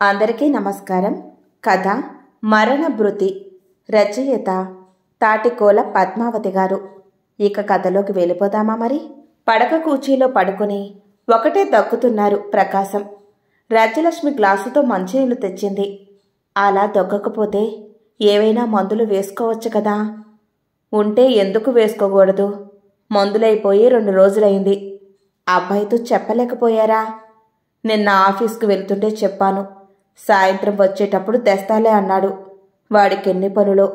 అందరికీ నమస్కారం. కథ మరణభృతి. రచయిత తాటికోల పద్మావతి గారు. ఇక కథలోకి వెళ్ళిపోదామా మరి? పడక కూచీలో పడుకుని ఒకటే దక్కుతున్నారు ప్రకాశం. రాజ్యలక్ష్మి గ్లాసుతో మంచినీళ్లు తెచ్చింది. అలా దొక్కకపోతే ఏవైనా మందులు వేసుకోవచ్చు కదా. ఉంటే ఎందుకు వేసుకోకూడదు? మందులైపోయి 2 రోజులైంది. అబ్బాయితో చెప్పలేకపోయారా? నిన్న ఆఫీస్కి వెళ్తుంటే చెప్పాను. సాయంత్రం వచ్చేటప్పుడు తెస్తాలే అన్నాడు. వాడికెన్ని పనులో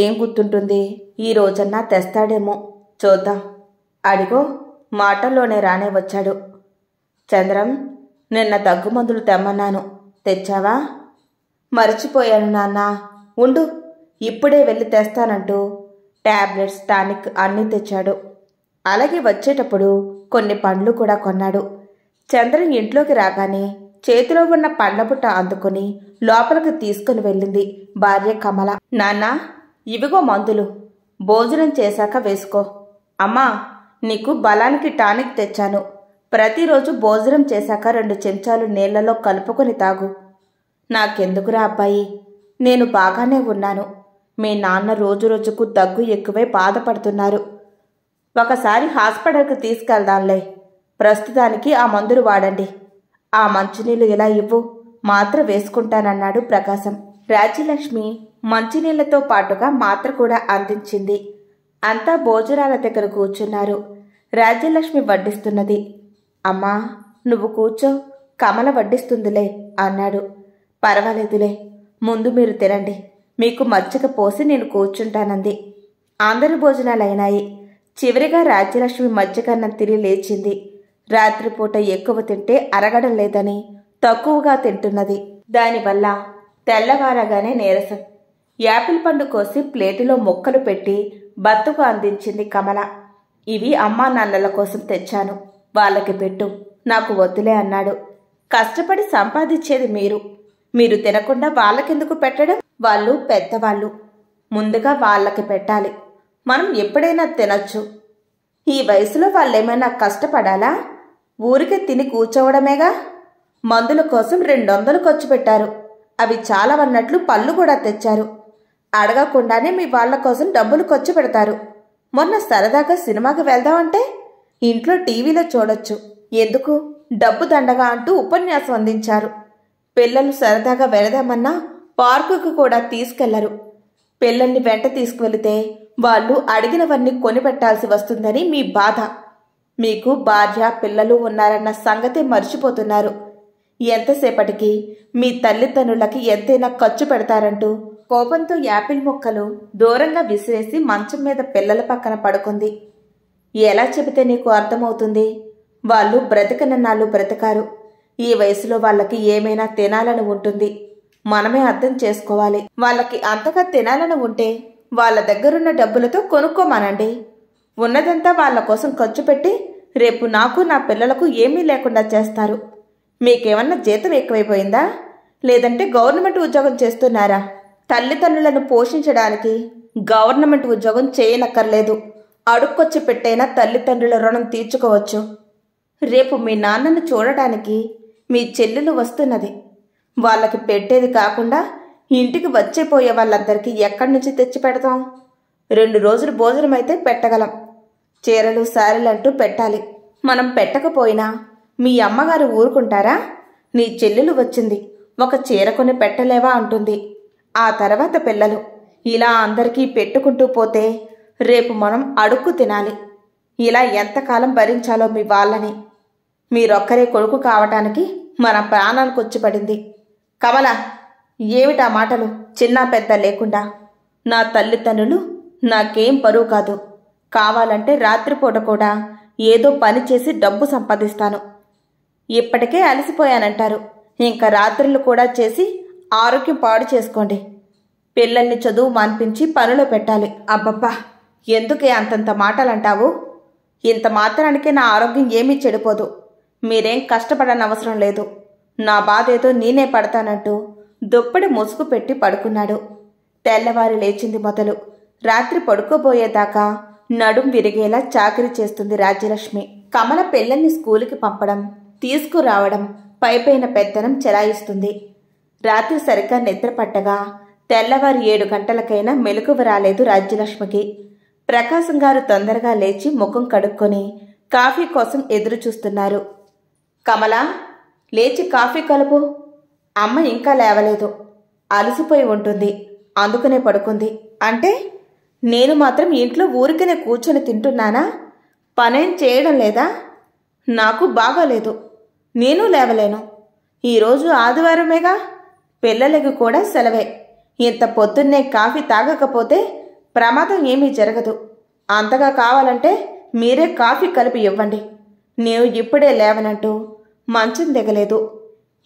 ఏం గుర్తుంటుంది? ఈ రోజన్నా తెస్తాడేమో, చూద్దాం. అడిగో మాటల్లోనే రానే వచ్చాడు. చంద్రం, నిన్న దగ్గుమందులు తెమ్మన్నాను, తెచ్చావా? మర్చిపోయాను నాన్న. ఉండు, ఇప్పుడే వెళ్ళి తెస్తానంటూ టాబ్లెట్స్, టానిక్ అన్నీ తెచ్చాడు. అలాగే వచ్చేటప్పుడు కొన్ని పండ్లు కూడా కొన్నాడు. చంద్రం ఇంట్లోకి రాగానే చేతిలో ఉన్న పండ్లబుట్ట అందుకుని లోపలికి తీసుకుని వెళ్ళింది భార్య కమల. నాన్న, ఇవిగో మందులు, భోజనం చేశాక వేసుకో. అమ్మా, నీకు బలానికి టానిక్ తెచ్చాను. ప్రతిరోజు భోజనం చేశాక 2 చెంచాలు నీళ్లలో కలుపుకొని తాగు. నాకెందుకురా అబ్బాయి, నేను బాగానే ఉన్నాను. మీ నాన్న రోజురోజుకు దగ్గు ఎక్కువై బాధపడుతున్నారు. ఒకసారి హాస్పిటల్కి తీసుకెళ్దాంలే. ప్రస్తుతానికి ఆ మందులు వాడండి. ఆ మంచినీళ్ళు ఇలా ఇవ్వు, మాత్ర వేసుకుంటానన్నాడు ప్రకాశం. రాజ్యలక్ష్మి మంచినీళ్లతో పాటుగా మాత్ర కూడా అందించింది. అంతా భోజనాల దగ్గర కూర్చున్నారు. రాజ్యలక్ష్మి వడ్డిస్తున్నది. అమ్మా, నువ్వు కూర్చో, కమల వడ్డిస్తుందిలే అన్నాడు. పర్వాలేదులే, ముందు మీరు తినండి, మీకు మజ్జిగ పోసి నేను కూర్చుంటానంది. అందరి భోజనాలైనాయి. చివరిగా రాజ్యలక్ష్మి మజ్జిగన్నం తిని లేచింది. రాత్రిపూట ఎక్కువ తింటే అరగడం లేదని తక్కువగా తింటున్నది. దానివల్ల తెల్లవారగానే నీరసం. యాపిల్ పండు కోసి ప్లేటులో ముక్కలు పెట్టి బత్తుకు అందించింది కమల. ఇవి అమ్మా నాన్నల కోసం తెచ్చాను, వాళ్ళకి పెట్టు, నాకు వద్దులే అన్నాడు. కష్టపడి సంపాదించేది మీరు తినకుండా వాళ్ళకెందుకు పెట్టడం? వాళ్ళు పెద్దవాళ్ళు, ముందుగా వాళ్ళకి పెట్టాలి. మనం ఎప్పుడైనా తినచ్చు. ఈ వయసులో వాళ్ళేమైనా కష్టపడాలా? ఊరికే తిని కూర్చోవడమేగా. మందుల కోసం 200 ఖర్చు పెట్టారు. అవి చాలవన్నట్లు పళ్ళు కూడా తెచ్చారు. అడగకుండానే మీ వాళ్ల కోసం డబ్బులు ఖర్చు పెడతారు. మొన్న సరదాగా సినిమాకి వెళ్దామంటే ఇంట్లో టీవీలో చూడొచ్చు, ఎందుకు డబ్బు దండగా అంటూ ఉపన్యాసం అందించారు. పిల్లలు సరదాగా వెళదామన్నా పార్కుకు కూడా తీసుకెళ్లరు. పిల్లల్ని వెంట తీసుకువెళితే వాళ్ళు అడిగినవన్నీ కొనిపెట్టాల్సి వస్తుందని మీ బాధ. మీకు భార్య, పిల్లలు ఉన్నారన్న సంగతే మర్చిపోతున్నారు. ఎంతసేపటికి మీ తల్లిదండ్రులకి ఎంతైనా ఖర్చు పెడతారంటూ కోపంతో యాపిల్ ముక్కలు దూరంగా విసిరేసి మంచం మీద పిల్లల పక్కన పడుకుంది. ఎలా చెబితే నీకు అర్థమవుతుంది? వాళ్ళు బ్రతికనన్నాళ్ళు బ్రతికారు. ఈ వయసులో వాళ్ళకి ఏమైనా తినాలని ఉంటుంది. మనమే అర్థం చేసుకోవాలి. వాళ్ళకి అంతగా తినాలని ఉంటే వాళ్ళ దగ్గరున్న డబ్బులతో కొనుక్కోమానండి. ఉన్నదంతా వాళ్ళ కోసం ఖర్చు పెట్టి రేపు నాకు నా పిల్లలకు ఏమీ లేకుండా చేస్తారు. మీకేమన్నా జీతం ఎక్కువైపోయిందా? లేదంటే గవర్నమెంట్ ఉద్యోగం చేస్తున్నారా? తల్లిదండ్రులను పోషించడానికి గవర్నమెంట్ ఉద్యోగం చేయనక్కర్లేదు. అడుక్కొచ్చి పెట్టైనా తల్లిదండ్రుల రుణం తీర్చుకోవచ్చు. రేపు మీ నాన్నను చూడటానికి మీ చెల్లెలు వస్తున్నది. వాళ్ళకి పెట్టేది కాకుండా ఇంటికి వచ్చిపోయే వాళ్ళందరికీ ఎక్కడి నుంచి తెచ్చి పెడతాం? 2 రోజులు భోజనం అయితే పెట్టగలం. చీరలు, సారెలంటూ పెట్టాలి. మనం పెట్టకపోయినా మీ అమ్మగారు ఊరుకుంటారా? నీ చెల్లెలు వచ్చింది, ఒక చీర కొని పెట్టలేవా అంటుంది. ఆ తర్వాత పిల్లలు. ఇలా అందరికీ పెట్టుకుంటూ పోతే రేపు మనం అడుక్కు తినాలి. ఇలా ఎంతకాలం భరించాలో మీ వాళ్ళని. మీరొక్కరే కొడుకు కావటానికి మన ప్రాణానికి వచ్చి పడింది. కమల, ఏమిటా మాటలు? చిన్న పెద్ద లేకుండా. నా తల్లిదండ్రులు నాకేం బరువు కాదు. కావాలంటే రాత్రిపూట కూడా ఏదో పని చేసి డబ్బు సంపాదిస్తాను. ఇప్పటికే అలసిపోయానంటారు, ఇంకా రాత్రులు కూడా చేసి ఆరోగ్యం పాడు చేసుకోండి. పిల్లల్ని చదువు మాన్పించి పనిలో పెట్టాలి. అబ్బబ్బా, ఎందుకే అంతంత మాటలంటావు? ఇంత మాత్రానికే నా ఆరోగ్యం ఏమీ చెడిపోదు. మీరేం కష్టపడనవసరం లేదు. నా బాధేదో నేనే పడతానంటూ దుప్పటి ముసుగు పెట్టి పడుకున్నాడు. తెల్లవారి లేచింది మొదలు రాత్రి పడుకోబోయేదాకా నడుం విరిగేలా చాకిరీ చేస్తుంది రాజ్యలక్ష్మి. కమల పిల్లల్ని స్కూలుకి పంపడం, తీసుకురావడం, పైపైన పెత్తనం చెలాయిస్తుంది. రాత్రి సరిగ్గా నిద్ర పట్టగా తెల్లవారు 7 గంటలకైనా మెలకువ రాలేదు రాజ్యలక్ష్మికి. ప్రకాశం గారు తొందరగా లేచి ముఖం కడుక్కొని కాఫీ కోసం ఎదురు చూస్తున్నారు. కమలా, లేచి కాఫీ కలుపు. అమ్మ ఇంకా లేవలేదు. అలసిపోయి ఉంటుంది, అందుకనే పడుకుంది. అంటే నేను మాత్రం ఇంట్లో ఊరికనే కూర్చొని తింటున్నానా? పనేం చేయడం లేదా? నాకు బాగాలేదు, నేను లేవలేను. ఈరోజు ఆదివారమేగా, పిల్లలకి కూడా సెలవే. ఇంత పొద్దున్నే కాఫీ తాగకపోతే ప్రమాదం ఏమీ జరగదు. అంతగా కావాలంటే మీరే కాఫీ కలిపి ఇవ్వండి. నేను ఇప్పుడే లేవనంటూ మంచం దిగలేదు.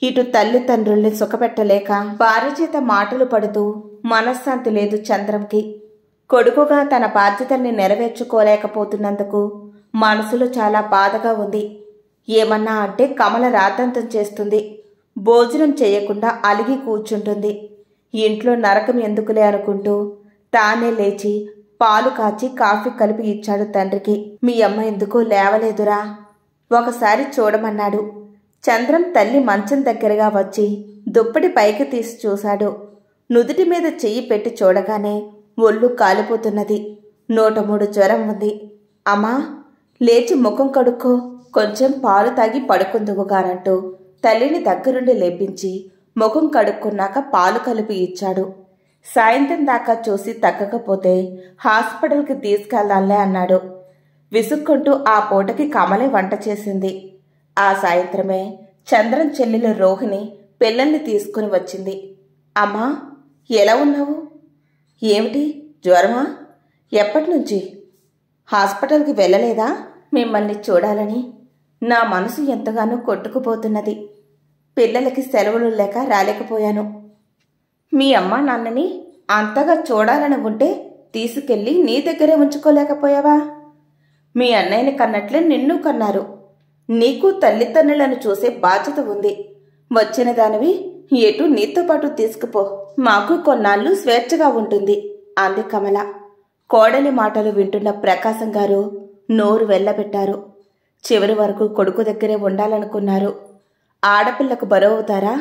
ఇటు తల్లిదండ్రుల్ని సుఖపెట్టలేక భార్య చేత మాటలు పడుతూ మనశ్శాంతి లేదు చంద్రంకి. కొడుకుగా తన బాధ్యతల్ని నెరవేర్చుకోలేకపోతున్నందుకు మనసులో చాలా బాధగా ఉంది. ఏమన్నా అంటే కమల రాద్ధాంతం చేస్తుంది. భోజనం చేయకుండా అలిగి కూర్చుంటుంది. ఇంట్లో నరకం ఎందుకులే అనుకుంటూ తానే లేచి పాలు కాచి కాఫీ కలిపి ఇచ్చాడు తండ్రికి. మీ అమ్మ ఎందుకో లేవలేదురా, ఒకసారి చూడమన్నాడు. చంద్రం తల్లి మంచం దగ్గరగా వచ్చి దుప్పటి పైకి తీసి చూశాడు. నుదుటి మీద చెయ్యి పెట్టి చూడగానే ఒళ్ళు కాలిపోతున్నది. 103 జ్వరం ఉంది. అమ్మా, లేచి ముఖం కడుక్కో, కొంచెం పాలు తాగి పడుకుందువుగానంటూ తల్లిని దగ్గరుండి లేపించి ముఖం కడుక్కున్నాక పాలు కలిపి ఇచ్చాడు. సాయంత్రం దాకా చూసి తగ్గకపోతే హాస్పిటల్కి తీసుకెళ్లాలే అన్నాడు. విసుక్కుంటూ ఆ పూటకి కమలే వంట చేసింది. ఆ సాయంత్రమే చంద్రం చెల్లెలు రోహిణి పిల్లల్ని తీసుకుని వచ్చింది. అమ్మా, ఎలా ఉన్నావు? ఏమిటి, జ్వరమా? ఎప్పటినుంచి? హాస్పిటల్కి వెళ్ళలేదా? మిమ్మల్ని చూడాలని నా మనసు ఎంతగానో కొట్టుకుపోతున్నది. పిల్లలకి సెలవులు లేక రాలేకపోయాను. మీ అమ్మ నాన్నని అంతగా చూడాలని ఉంటే తీసుకెళ్ళి నీ దగ్గరే ఉంచుకోలేకపోయావా? మీ అన్నయ్యని కన్నట్లే నిన్ను కన్నారు. నీకు తల్లిదండ్రులను చూసే బాధ్యత ఉంది. వచ్చిన దానివి ఎటు నీతో పాటు తీసుకుపో, మాకు కొన్నాళ్ళు స్వేచ్ఛగా ఉంటుంది అంది కమల. కోడలి మాటలు వింటున్న ప్రకాశం గారు నోరు వెళ్ళబెట్టారు. చివరి వరకు కొడుకు దగ్గరే ఉండాలనుకున్నారు. ఆడపిల్లకు బరువవుతారా?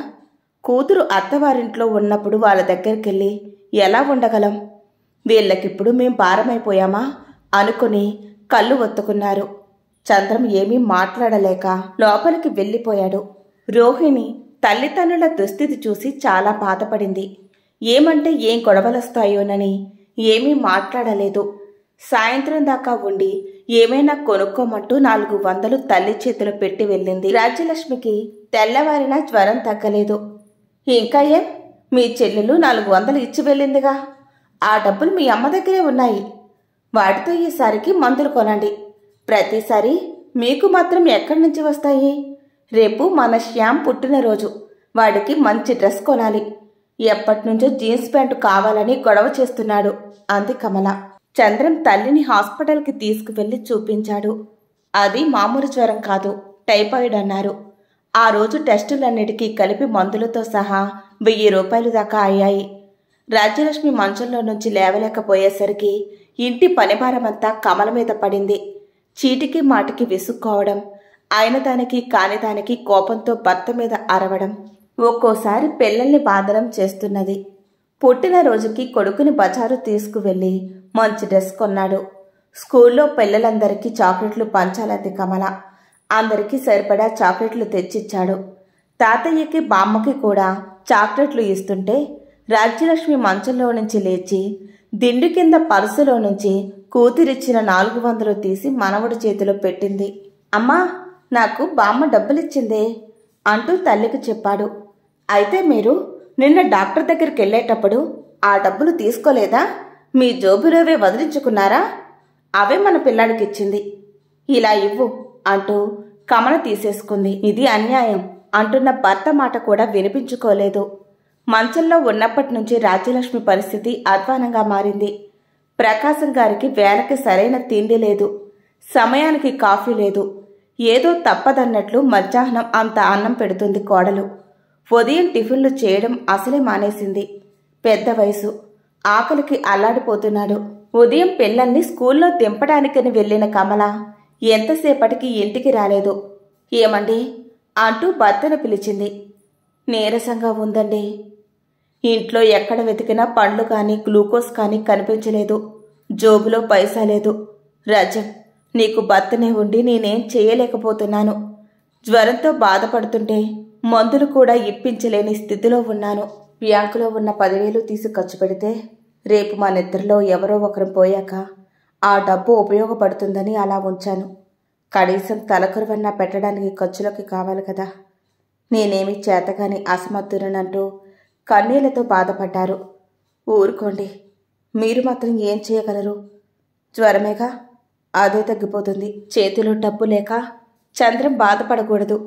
కూతురు అత్తవారింట్లో ఉన్నప్పుడు వాళ్ళ దగ్గరికెళ్ళి ఎలా ఉండగలం? వీళ్ళకిప్పుడు మేం భారమైపోయామా అనుకుని కళ్ళు ఒత్తుకున్నారు. చంద్రం ఏమీ మాట్లాడలేక లోపలికి వెళ్ళిపోయాడు. రోహిణి తల్లిదండ్రుల దుస్థితి చూసి చాలా బాధపడింది. ఏమంటే ఏం గొడవలొస్తాయోనని ఏమీ మాట్లాడలేదు. సాయంత్రం దాకా ఉండి ఏమైనా కొనుక్కోమంటూ 400 తల్లి చేతిలో పెట్టి వెళ్ళింది. రాజ్యలక్ష్మికి తెల్లవారినా జ్వరం తగ్గలేదు. ఇంకా ఏం, మీ చెల్లెలు 400 ఇచ్చి వెళ్ళిందిగా, ఆ డబ్బులు మీ అమ్మ దగ్గరే ఉన్నాయి. వాటితో ఈసారికి మందులు కొనండి. ప్రతిసారి మీకు మాత్రం ఎక్కడి నుంచి వస్తాయి? రేపు మన శ్యామ్ పుట్టినరోజు, వాడికి మంచి డ్రెస్ కొనాలి. ఎప్పటినుంచో జీన్స్ ప్యాంటు కావాలని గొడవ చేస్తున్నాడు అంది కమల. చంద్రం తల్లిని హాస్పిటల్కి తీసుకువెళ్లి చూపించాడు. అది మామూలు జ్వరం కాదు, టైఫాయిడ్ అన్నారు. ఆ రోజు టెస్టులన్నిటికీ కలిపి మందులతో సహా 1000 రూపాయలు దాకా అయ్యాయి. రాజ్యలక్ష్మి మంచంలో నుంచి లేవలేకపోయేసరికి ఇంటి పనిభారమంతా కమల మీద పడింది. చీటికి మాటికి విసుక్కోవడం, అయిన దానికి కాని దానికి కోపంతో భర్త మీద అరవడం, ఒక్కోసారి పిల్లల్ని బాధనం చేస్తున్నది. పుట్టినరోజుకి కొడుకుని బజారు తీసుకువెళ్లి మంచి డ్రెస్ కొన్నాడు. స్కూల్లో పిల్లలందరికీ చాక్లెట్లు పంచాలంది కమల. అందరికీ సరిపడా చాక్లెట్లు తెచ్చిచ్చాడు. తాతయ్యకి బామ్మకి కూడా చాక్లెట్లు ఇస్తుంటే రాజ్యలక్ష్మి మంచంలో నుంచి లేచి దిండు కింద పర్సులో నుంచి కూతురిచ్చిన 400 తీసి మనవడి చేతిలో పెట్టింది. అమ్మా, నాకు బామ్మ డబ్బులిచ్చిందే అంటూ తల్లికి చెప్పాడు. అయితే మీరు నిన్న డాక్టర్ దగ్గరికి వెళ్ళేటప్పుడు ఆ డబ్బులు తీసుకోలేదా? మీ జోబులోవే వదిలించుకున్నారా? అవే మన పిల్లాడికిచ్చింది. ఇలా ఇవ్వు అంటూ కమల తీసేసుకుంది. ఇది అన్యాయం అంటున్న భర్త మాట కూడా వినిపించుకోలేదు. మంచంలో ఉన్నప్పటి నుంచి రాజ్యలక్ష్మి పరిస్థితి అధ్వానంగా మారింది. ప్రకాశం గారికి వేళకి సరైన తిండి లేదు, సమయానికి కాఫీ లేదు. ఏదో తప్పదన్నట్లు మధ్యాహ్నం అంత అన్నం పెడుతుంది కోడలు. ఉదయం టిఫిన్లు చేయడం అసలే మానేసింది. పెద్ద వయసు, ఆకలికి అల్లాడిపోతున్నాడు. ఉదయం పిల్లల్ని స్కూల్లో దింపడానికని వెళ్లిన కమల ఎంతసేపటికి ఇంటికి రాలేదు. ఏమండి అంటూ భర్తను పిలిచింది. నీరసంగా ఉందండి. ఇంట్లో ఎక్కడ వెతికినా పండ్లు కానీ గ్లూకోజ్ కానీ కనిపించలేదు. జోబులో పైసా లేదు. రజం, నీకు భర్తనే ఉండి నేనేం చేయలేకపోతున్నాను. జ్వరంతో బాధపడుతుంటే మందులు కూడా ఇప్పించలేని స్థితిలో ఉన్నాను. బ్యాంకులో ఉన్న 10,000 తీసి ఖర్చు పెడితే రేపు మా నిద్రలో ఎవరో ఒకరు పోయాక ఆ డబ్బు ఉపయోగపడుతుందని అలా ఉంచాను. కనీసం తలకరువన్నా పెట్టడానికి ఖర్చులకి కావాలి కదా. నేనేమి చేతగాని అసమర్థురనంటూ కన్నీళ్లతో బాధపడ్డారు. ఊరుకోండి, మీరు మాత్రం ఏం చేయగలరు? జ్వరమేగా, అదే తగ్గిపోతుంది. చేతిలో డబ్బు లేక చంద్రం బాధపడకూడదు.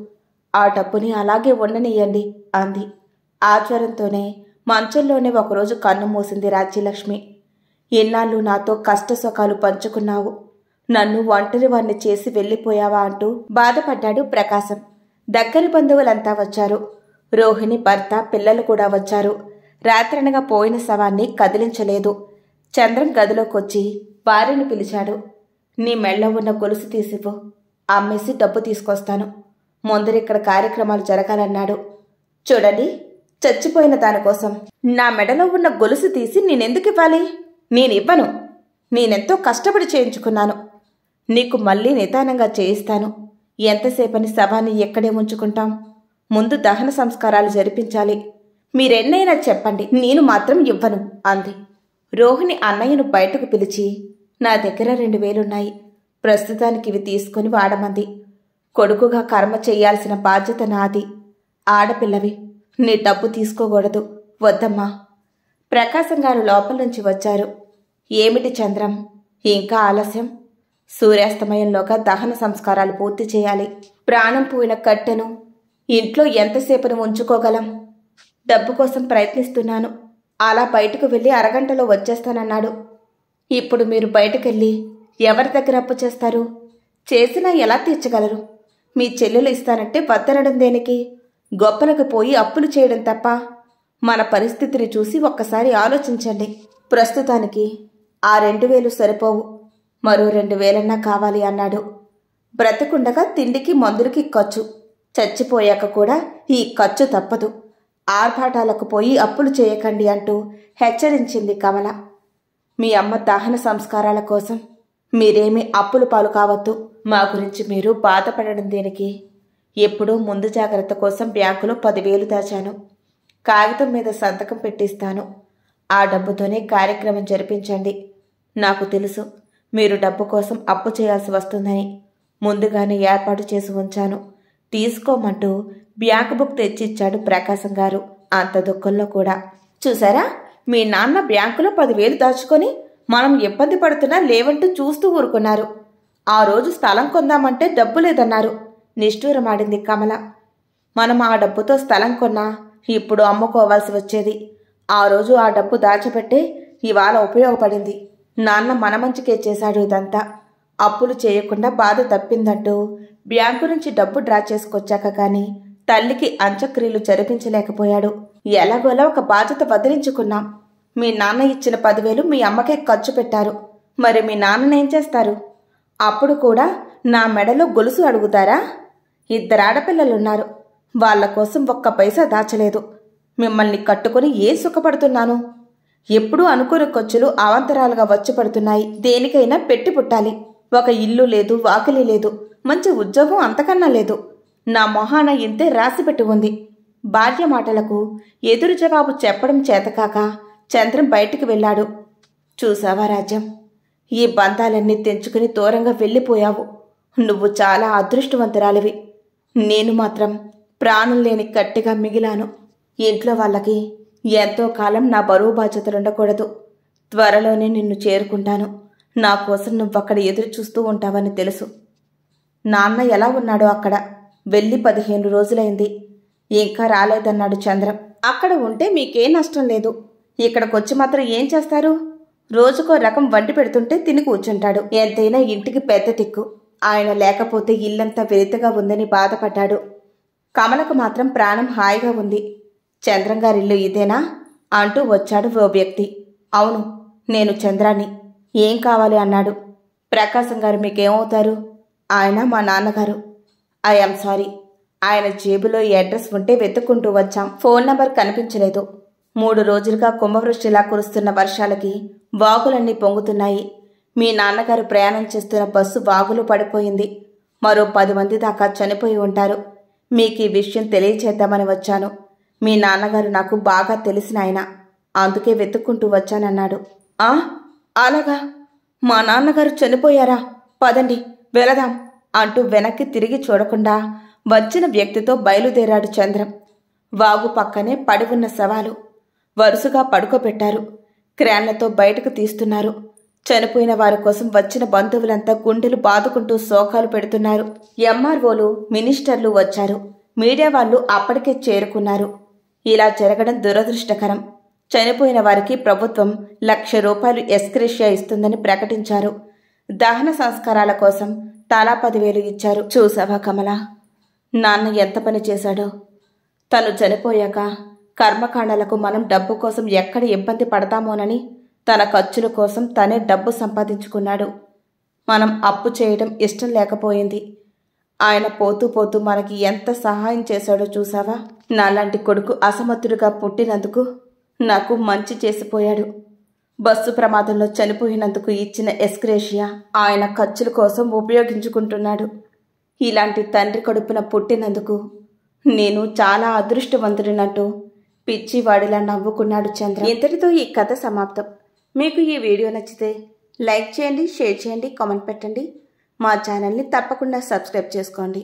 ఆ డబ్బుని అలాగే ఉండనియండి అంది. ఆ జ్వరంతోనే మంచంలోనే ఒకరోజు కన్ను మూసింది రాజ్యలక్ష్మి. ఇన్నాళ్ళు నాతో కష్టసుఖాలు పంచుకున్నావు, నన్ను ఒంటరివాణ్ణి చేసి వెళ్ళిపోయావా అంటూ బాధపడ్డాడు ప్రకాశం. దగ్గరి బంధువులంతా వచ్చారు. రోహిణి భర్త, పిల్లలు కూడా వచ్చారు. రాత్రనగా పోయిన శవాన్ని కదిలించలేదు. చంద్రం గదిలోకొచ్చి భార్యను పిలిచాడు. నీ మెళ్ళ ఉన్న గొలుసు తీసివ్వు, అమ్మేసి డబ్బు తీసుకొస్తాను. ముందరిక్కడ కార్యక్రమాలు జరగాలన్నాడు. చూడండి, చచ్చిపోయిన దానికోసం నా మెడలో ఉన్న గొలుసు తీసి నేనెందుకివ్వాలి? నేనివ్వను. నేనెంతో కష్టపడి చేయించుకున్నాను. నీకు మళ్ళీ నిదానంగా చేయిస్తాను. ఎంతసేపని శవాన్ని ఎక్కడే ఉంచుకుంటాం? ముందు దహన సంస్కారాలు జరిపించాలి. మీరెన్నైనా చెప్పండి, నేను మాత్రం ఇవ్వను అంది. రోహిణి అన్నయ్యను బయటకు పిలిచి, నా దగ్గర 2,000 ప్రస్తుతానికి ఇవి తీసుకుని వాడమంది. కొడుకుగా కర్మ చెయ్యాల్సిన బాధ్యత నాది. ఆడపిల్లవి, నీ డబ్బు తీసుకోకూడదు. వద్దమ్మా. ప్రకాశం గారు లోపల నుంచి వచ్చారు. ఏమిటి చంద్రం, ఇంకా ఆలస్యం? సూర్యాస్తమయంలోగా దహన సంస్కారాలు పూర్తి చేయాలి. ప్రాణం పోయిన కట్టెను ఇంట్లో ఎంతసేపును ఉంచుకోగలం? డబ్బు కోసం ప్రయత్నిస్తున్నాను. అలా బయటకు వెళ్ళి అరగంటలో వచ్చేస్తానన్నాడు. ఇప్పుడు మీరు బయటకెళ్ళి ఎవరి దగ్గర అప్పు చేస్తారు? చేసినా ఎలా తీర్చగలరు? మీ చెల్లెలు ఇస్తానంటే వద్దనడం దేనికి? గొప్పలకు పోయి అప్పులు చేయడం తప్ప. మన పరిస్థితిని చూసి ఒక్కసారి ఆలోచించండి. ప్రస్తుతానికి ఆ 2,000 సరిపోవు, మరో 2,000 కావాలి అన్నాడు. బ్రతికుండగా తిండికి మందులకి ఖర్చు, చచ్చిపోయాక కూడా ఈ ఖర్చు తప్పదు. ఆర్భాటాలకు పోయి అప్పులు చేయకండి అంటూ హెచ్చరించింది కమల. మీ అమ్మ దహన సంస్కారాల కోసం మీరేమీ అప్పులు పాలు కావద్దు. మా గురించి మీరు బాధపడడం దేనికి? ఎప్పుడూ ముందు జాగ్రత్త కోసం బ్యాంకులో 10,000 దాచాను. కాగితం మీద సంతకం పెట్టిస్తాను. ఆ డబ్బుతోనే కార్యక్రమం జరిపించండి. నాకు తెలుసు మీరు డబ్బు కోసం అప్పు చేయాల్సి వస్తుందని. ముందుగానే ఏర్పాటు చేసి ఉంచాను. తీసుకోమంటూ బ్యాంకు బుక్ తెచ్చిచ్చాడు ప్రకాశం గారు. అంత దుఃఖంలో కూడా. చూసారా, మీ నాన్న బ్యాంకులో 10,000 దాచుకొని మనం ఇబ్బంది పడుతున్నా లేవంటూ చూస్తూ ఊరుకున్నారు. ఆ రోజు స్థలం కొందామంటే డబ్బు లేదన్నారు. నిష్ఠూరమాడింది కమల. మనం ఆ డబ్బుతో స్థలం కొన్నా ఇప్పుడు అమ్ముకోవాల్సి వచ్చేది. ఆ రోజు ఆ డబ్బు దాచిపెట్టే ఇవాళ ఉపయోగపడింది. నాన్న మన మంచికే చేశాడు ఇదంతా. అప్పులు చేయకుండా బాధ తప్పిందంటూ బ్యాంకు నుంచి డబ్బు డ్రా చేసుకొచ్చాక కానీ తల్లికి అంత్యక్రియలు జరిపించలేకపోయాడు. ఎలాగోలా ఒక బాధ్యత వదిలించుకున్నాం. మీ నాన్న ఇచ్చిన 10,000 మీ అమ్మకే ఖర్చు పెట్టారు. మరి మీ నాన్ననేం చేస్తారు? అప్పుడు కూడా నా మెడలో గొలుసు అడుగుతారా? 2 ఆడపిల్లలున్నారు. వాళ్ల కోసం ఒక్క పైసా దాచలేదు. మిమ్మల్ని కట్టుకుని ఏం సుఖపడుతున్నాను? ఎప్పుడూ అనుకోని ఖర్చులు అవాంతరాలుగా వచ్చి పడుతున్నాయి. దేనికైనా పెట్టి పుట్టాలి. ఒక ఇల్లు లేదు, వాకిలి లేదు, మంచి ఉద్యోగం అంతకన్నా లేదు. నా మొహాన ఇంతే రాసిపెట్టి ఉంది. భార్య మాటలకు ఎదురు జవాబు చెప్పడం చేతకాక చంద్రం బయటికి వెళ్ళాడు. చూసావా రాజ్యం, ఈ బంధాలన్నీ తెంచుకుని దూరంగా వెళ్ళిపోయావు. నువ్వు చాలా అదృష్టవంతురాలివి. నేను మాత్రం ప్రాణం లేని కట్టిగా మిగిలాను. ఇంట్లో వాళ్ళకి ఎంతో కాలం నా బరువు బాధ్యతలుండకూడదు. త్వరలోనే నిన్ను చేరుకుంటాను. నా కోసం నువ్వక్కడ ఎదురు చూస్తూ ఉంటావని తెలుసు. నాన్న ఎలా ఉన్నాడో అక్కడ. వెళ్ళి 15 రోజులైంది. ఇంకా రాలేదన్నాడు చంద్రం. అక్కడ ఉంటే మీకేం నష్టం లేదు. ఇక్కడికొచ్చి మాత్రం ఏం చేస్తారు? రోజుకో రకం వండి పెడుతుంటే తిని కూర్చుంటాడు. ఎంతైనా ఇంటికి పెద్ద దిక్కు. ఆయన లేకపోతే ఇల్లంతా వెలితగా ఉందని బాధపడ్డాడు. కమలకు మాత్రం ప్రాణం హాయిగా ఉంది. చంద్రం గారిల్లు ఇదేనా అంటూ వచ్చాడు ఓ వ్యక్తి. అవును, నేను చంద్రాన్ని. ఏం కావాలి అన్నాడు. ప్రకాశం గారు మీకేమవుతారు? ఆయన మా నాన్నగారు. ఐఎమ్ సారీ, ఆయన జేబులో ఈ అడ్రస్ ఉంటే వెతుక్కుంటూ వచ్చాం. ఫోన్ నంబర్ కనిపించలేదు. 3 రోజులుగా కుంభవృష్టిలా కురుస్తున్న వర్షాలకి వాగులన్నీ పొంగుతున్నాయి. మీ నాన్నగారు ప్రయాణం చేస్తున్న బస్సు వాగులో పడిపోయింది. మరో 10 మంది దాకా చనిపోయి ఉంటారు. మీకు ఈ విషయం తెలియచేద్దామని వచ్చాను. మీ నాన్నగారు నాకు బాగా తెలిసిన ఆయన, అందుకే వెతుక్కుంటూ వచ్చానన్నాడు. ఆ, అలాగా? మా నాన్నగారు చనిపోయారా? పదండి వెళదాం అంటూ వెనక్కి తిరిగి చూడకుండా వచ్చిన వ్యక్తితో బయలుదేరాడు చంద్రం. వాగు పక్కనే పడి ఉన్న శవాలు వరుసగా పడుకోబెట్టారు. క్రాన్లతో బయటకు తీస్తున్నారు. చనిపోయిన వారి కోసం వచ్చిన బంధువులంతా గుండెలు బాదుకుంటూ శోకాలు పెడుతున్నారు. ఎంఆర్ఓలు, మినిస్టర్లు వచ్చారు. మీడియా వాళ్ళు అప్పటికే చేరుకున్నారు. ఇలా జరగడం దురదృష్టకరం. చనిపోయిన వారికి ప్రభుత్వం ₹1,00,000 ఎక్స్గ్రేషియా ఇస్తుందని ప్రకటించారు. దహన సంస్కారాల కోసం తలా 10,000 ఇచ్చారు. చూసావా కమలా, నాన్న ఎంత పని చేశాడో. తను చనిపోయాక కర్మకాండాలకు మనం డబ్బు కోసం ఎక్కడ ఇబ్బంది పడతామోనని తన ఖర్చుల కోసం తనే డబ్బు సంపాదించుకున్నాడు. మనం అప్పు చేయడం ఇష్టం లేకపోయింది. ఆయన పోతూ పోతూ మనకి ఎంత సహాయం చేశాడో చూసావా. నాలాంటి కొడుకు అసమర్థుడిగా పుట్టినందుకు నాకు మంచి చేసిపోయాడు. బస్సు ప్రమాదంలో చనిపోయినందుకు ఇచ్చిన ఎక్స్గ్రేషియా ఆయన ఖర్చుల కోసం ఉపయోగించుకుంటున్నాడు. ఇలాంటి తండ్రి కడుపున పుట్టినందుకు నేను చాలా అదృష్టవంతుడినట్టు పిచ్చివాడిలా నవ్వుకున్నాడు చంద్ర. ఇంతటితో ఈ కథ సమాప్తం. మీకు ఈ వీడియో నచ్చితే లైక్ చేయండి, షేర్ చేయండి, కామెంట్ పెట్టండి. మా ఛానల్ని తప్పకుండా సబ్స్క్రైబ్ చేసుకోండి.